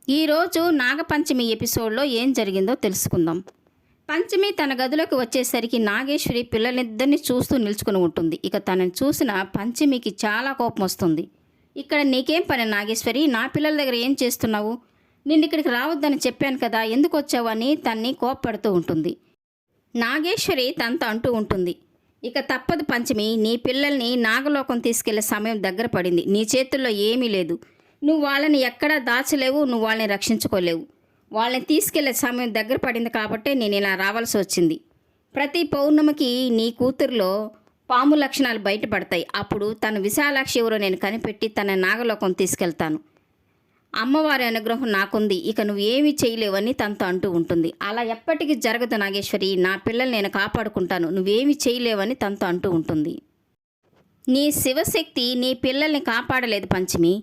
ఈరోజు నాగపంచమి ఎపిసోడ్లో ఏం జరిగిందో తెలుసుకుందాం. పంచమి తన గదిలోకి వచ్చేసరికి నాగేశ్వరి పిల్లలిద్దరిని చూస్తూ నిల్చుకుని ఉంటుంది. ఇక తనని చూసిన పంచమికి చాలా కోపం వస్తుంది. ఇక్కడ నీకేం పని నాగేశ్వరి, నా పిల్లల దగ్గర ఏం చేస్తున్నావు? నిన్ను ఇక్కడికి రావద్దని చెప్పాను కదా, ఎందుకు వచ్చావు అని తన్ని కోప్పడుతూ ఉంటుంది. నాగేశ్వరి తనతో అంటూ ఉంటుంది, ఇక తప్పదు పంచమి, నీ పిల్లల్ని నాగలోకం తీసుకెళ్లే సమయం దగ్గర పడింది. నీ చేతుల్లో ఏమీ లేదు. నువ్వు వాళ్ళని ఎక్కడా దాచలేవు, నువ్వు వాళ్ళని రక్షించుకోలేవు. వాళ్ళని తీసుకెళ్లే సమయం దగ్గర పడింది కాబట్టే నేను ఇలా రావాల్సి వచ్చింది. ప్రతి పౌర్ణమికి నీ కూతురులో పాము లక్షణాలు బయటపడతాయి. అప్పుడు తన విశాలాక్షి ఎవరో నేను కనిపెట్టి తన నాగలోకం తీసుకెళ్తాను. అమ్మవారి అనుగ్రహం నాకుంది, ఇక నువ్వు ఏమీ చేయలేవని తనతో అంటూ ఉంటుంది. అలా ఎప్పటికీ జరగదు నాగేశ్వరి, నా పిల్లల్ని నేను కాపాడుకుంటాను, నువ్వేమీ చేయలేవని తనతో అంటూ ఉంటుంది. నీ శివశక్తి నీ పిల్లల్ని కాపాడలేదు పంచమి.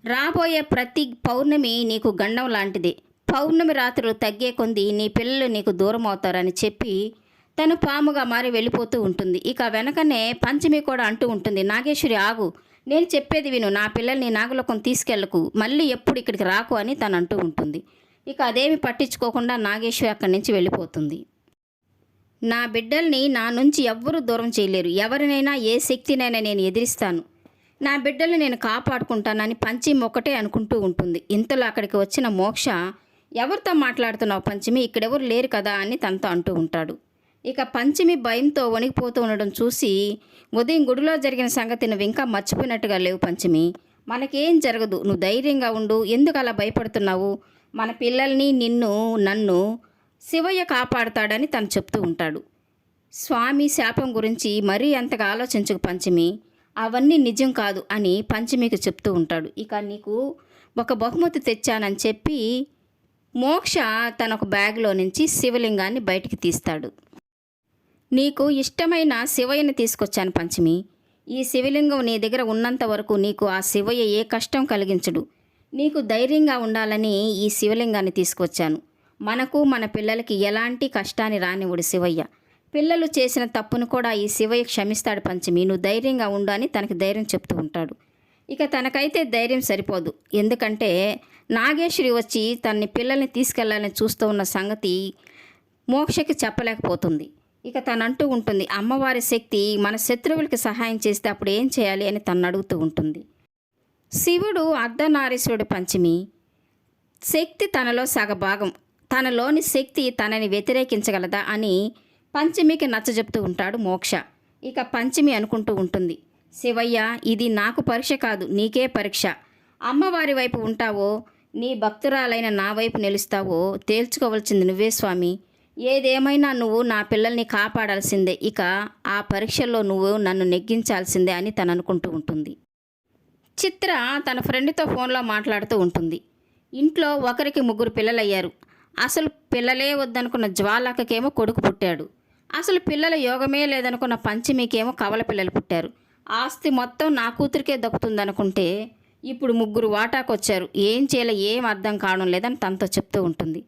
రాబోయే ప్రతి పౌర్ణమి నీకు గండం లాంటిది. పౌర్ణమి రాత్రులు తగ్గే కొంది నీ పిల్లలు నీకు దూరం అవుతారని చెప్పి తను పాముగా మారి వెళ్ళిపోతూ ఉంటుంది. ఇక వెనకనే పంచమి కూడా అంటూ ఉంటుంది, నాగేశ్వరి ఆగు, నేను చెప్పేది విను, నా పిల్లల్ని నాగలోకం తీసుకెళ్లకు, మళ్ళీ ఎప్పుడు ఇక్కడికి రాకు అని తను అంటూ ఉంటుంది. ఇక అదేమి పట్టించుకోకుండా నాగేశ్వరి అక్కడి నుంచి వెళ్ళిపోతుంది. నా బిడ్డల్ని నా నుంచి ఎవ్వరూ దూరం చేయలేరు, ఎవరినైనా ఏ శక్తినైనా నేను ఎదిరిస్తాను, నా బిడ్డలు నేను కాపాడుకుంటానని పంచమి ఒకటే అనుకుంటూ ఉంటుంది. ఇంతలో అక్కడికి వచ్చిన మోక్ష, ఎవరితో మాట్లాడుతున్నావు పంచమి, ఇక్కడెవరు లేరు కదా అని తనతో అంటూ ఉంటాడు. ఇక పంచమి భయంతో వణికిపోతూ ఉండడం చూసి, ఉదయం గుడిలో జరిగిన సంగతి నువ్వు ఇంకా మర్చిపోయినట్టుగా లేవు పంచమి, మనకేం జరగదు, నువ్వు ధైర్యంగా ఉండు, ఎందుకు అలా భయపడుతున్నావు, మన పిల్లల్ని నన్ను శివయ్య కాపాడుతాడని తను చెప్తూ ఉంటాడు. స్వామి శాపం గురించి మరీ అంతగా ఆలోచించకు పంచమి, అవన్నీ నిజం కాదు అని పంచమికి చెప్తూ ఉంటాడు. ఇక నీకు ఒక బహుమతి తెచ్చానని చెప్పి మోక్ష తన ఒక బ్యాగ్లో నుంచి శివలింగాన్ని బయటికి తీస్తాడు. నీకు ఇష్టమైన శివయ్యని తీసుకొచ్చాను పంచమి, ఈ శివలింగం నీ దగ్గర ఉన్నంత వరకు నీకు ఆ శివయ్య ఏ కష్టం కలిగించడు, నీకు ధైర్యంగా ఉండాలని ఈ శివలింగాన్ని తీసుకొచ్చాను. మనకు మన పిల్లలకి ఎలాంటి కష్టాన్ని రానివ్వడు శివయ్య. పిల్లలు చేసిన తప్పును కూడా ఈ శివయ్య క్షమిస్తాడు పంచమి, నువ్వు ధైర్యంగా ఉండు అని తనకి ధైర్యం చెప్తూ ఉంటాడు. ఇక తనకైతే ధైర్యం సరిపోదు, ఎందుకంటే నాగేశ్వరి వచ్చి తన్ని పిల్లల్ని తీసుకెళ్లాలని చూస్తూ ఉన్న సంగతి మోక్షకి చెప్పలేకపోతుంది. ఇక తను అంటూ ఉంటుంది, అమ్మవారి శక్తి మన శత్రువులకి సహాయం చేస్తే అప్పుడు ఏం చేయాలి అని తను అడుగుతూ ఉంటుంది. శివుడు అర్ధనారీశ్వరుడు పంచమి, శక్తి తనలో సగభాగం, తనలోని శక్తి తనని వ్యతిరేకించగలదా అని పంచమికి నచ్చజెప్తూ ఉంటాడు మోక్ష. ఇక పంచమి అనుకుంటూ ఉంటుంది, శివయ్య ఇది నాకు పరీక్ష కాదు, నీకే పరీక్ష. అమ్మవారి వైపు ఉంటావో, నీ భక్తురాలైన నా వైపు నిలుస్తావో తేల్చుకోవాల్సింది నువ్వే స్వామి. ఏదేమైనా నువ్వు నా పిల్లల్ని కాపాడాల్సిందే, ఇక ఆ పరీక్షల్లో నువ్వు నన్ను నెగ్గించాల్సిందే అని తను అనుకుంటూ ఉంటుంది. చిత్ర తన ఫ్రెండ్తో ఫోన్లో మాట్లాడుతూ ఉంటుంది. ఇంట్లో ఒకరికి 3 పిల్లలయ్యారు. అసలు పిల్లలే వద్దనుకున్న జ్వాలకకేమో కొడుకు పుట్టాడు. అసలు పిల్లల యోగమే లేదనుకున్న పంచమికేమో కవల పిల్లలు పుట్టారు. ఆస్తి మొత్తం నా కూతురికే దక్కుతుందనుకుంటే ఇప్పుడు 3 వాటాకొచ్చారు. ఏం చేయాలో ఏం అర్థం కావడం లేదని తనతో చెప్తూ ఉంటుంది.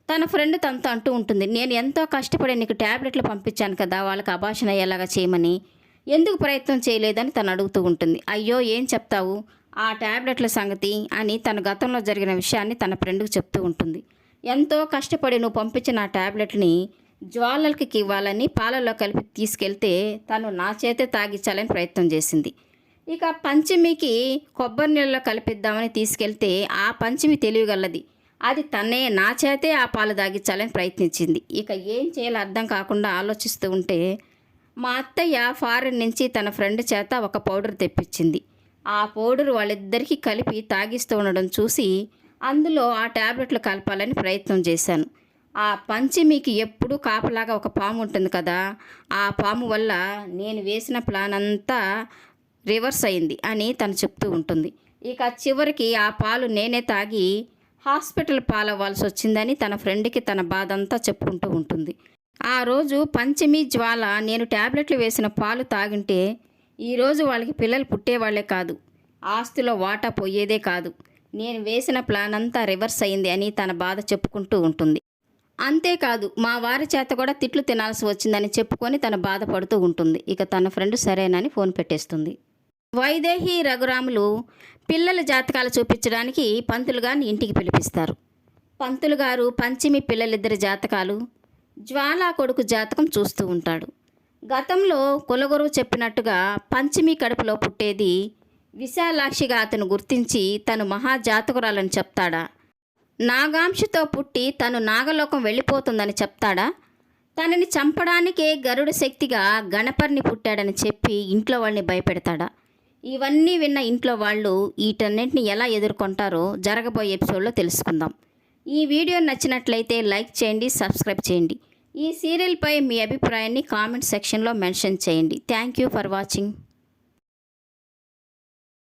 తన ఫ్రెండ్ తనతో అంటూ ఉంటుంది, నేను ఎంతో కష్టపడి నీకు ట్యాబ్లెట్లు పంపించాను కదా, వాళ్ళకి అబార్షన్ అయ్యేలాగా చేయమని, ఎందుకు ప్రయత్నం చేయలేదని తను అడుగుతూ ఉంటుంది. అయ్యో ఏం చెప్తావు ఆ ట్యాబ్లెట్ల సంగతి అని తన గతంలో జరిగిన విషయాన్ని తన ఫ్రెండ్కి చెప్తూ ఉంటుంది. ఎంతో కష్టపడి నువ్వు పంపించిన ఆ ట్యాబ్లెట్ని జ్వాలలకి ఇవ్వాలని పాలల్లో కలిపి తీసుకెళ్తే తను నా చేతే తాగించాలని ప్రయత్నం చేసింది. ఇక పంచమికి కొబ్బరి నీళ్ళలో కలిపిద్దామని తీసుకెళ్తే ఆ పంచమి తెలియగలది, అది తనే నా చేతే ఆ పాలు తాగించాలని ప్రయత్నించింది. ఇక ఏం చేయాలో అర్థం కాకుండా ఆలోచిస్తూ ఉంటే మా అత్తయ్య ఫారెన్ నుంచి తన ఫ్రెండ్ చేత ఒక పౌడర్ తెప్పించింది. ఆ పౌడర్ వాళ్ళిద్దరికీ కలిపి తాగిస్తూ ఉండడం చూసి అందులో ఆ ట్యాబ్లెట్లు కలపాలని ప్రయత్నం చేశాను. ఆ పంచమికి ఎప్పుడూ కాపలాగా ఒక పాము ఉంటుంది కదా, ఆ పాము వల్ల నేను వేసిన ప్లాన్ అంతా రివర్స్ అయింది అని తను చెప్తూ ఉంటుంది. ఇక చివరికి ఆ పాలు నేనే తాగి హాస్పిటల్ పాలవ్వాల్సి వచ్చిందని తన ఫ్రెండ్కి తన బాధ అంతా చెప్పుకుంటూ ఉంటుంది. ఆ రోజు పంచమి జ్వాల నేను ట్యాబ్లెట్లు వేసిన పాలు తాగింటే ఈరోజు వాళ్ళకి పిల్లలు పుట్టేవాళ్లే కాదు, ఆస్తిలో వాటా పోయేదే కాదు, నేను వేసిన ప్లాన్ అంతా రివర్స్ అయింది అని తన బాధ చెప్పుకుంటూ ఉంటుంది. అంతేకాదు మా వారి చేత కూడా తిట్లు తినాల్సి వచ్చిందని చెప్పుకొని తను బాధపడుతూ ఉంటుంది. ఇక తన ఫ్రెండ్ సరేనని ఫోన్ పెట్టేస్తుంది. వైదేహి రఘురాములు పిల్లల జాతకాలు చూపించడానికి పంతులు గారిని ఇంటికి పిలిపిస్తారు. పంతులు గారు పంచమి పిల్లలిద్దరి జాతకాలు, జ్వాలా కొడుకు జాతకం చూస్తూ ఉంటాడు. గతంలో కులగురువు చెప్పినట్టుగా పంచమి కడుపులో పుట్టేది విశాలాక్షిగా అతను గుర్తించి తను మహాజాతకురాలని చెప్తాడా, నాగాంశతో పుట్టి తను నాగలోకం వెళ్ళిపోతుందని చెప్తాడా, తనని చంపడానికే గరుడ శక్తిగా గణపర్ని పుట్టాడని చెప్పి ఇంట్లో వాళ్ళని భయపెడతాడా? ఇవన్నీ విన్న ఇంట్లో వాళ్ళు వీటన్నింటిని ఎలా ఎదుర్కొంటారో జరగబోయే ఎపిసోడ్లో తెలుసుకుందాం. ఈ వీడియో నచ్చినట్లయితే లైక్ చేయండి, సబ్స్క్రైబ్ చేయండి. ఈ సీరియల్పై మీ అభిప్రాయాన్ని కామెంట్ సెక్షన్లో మెన్షన్ చేయండి. Thank you for watching.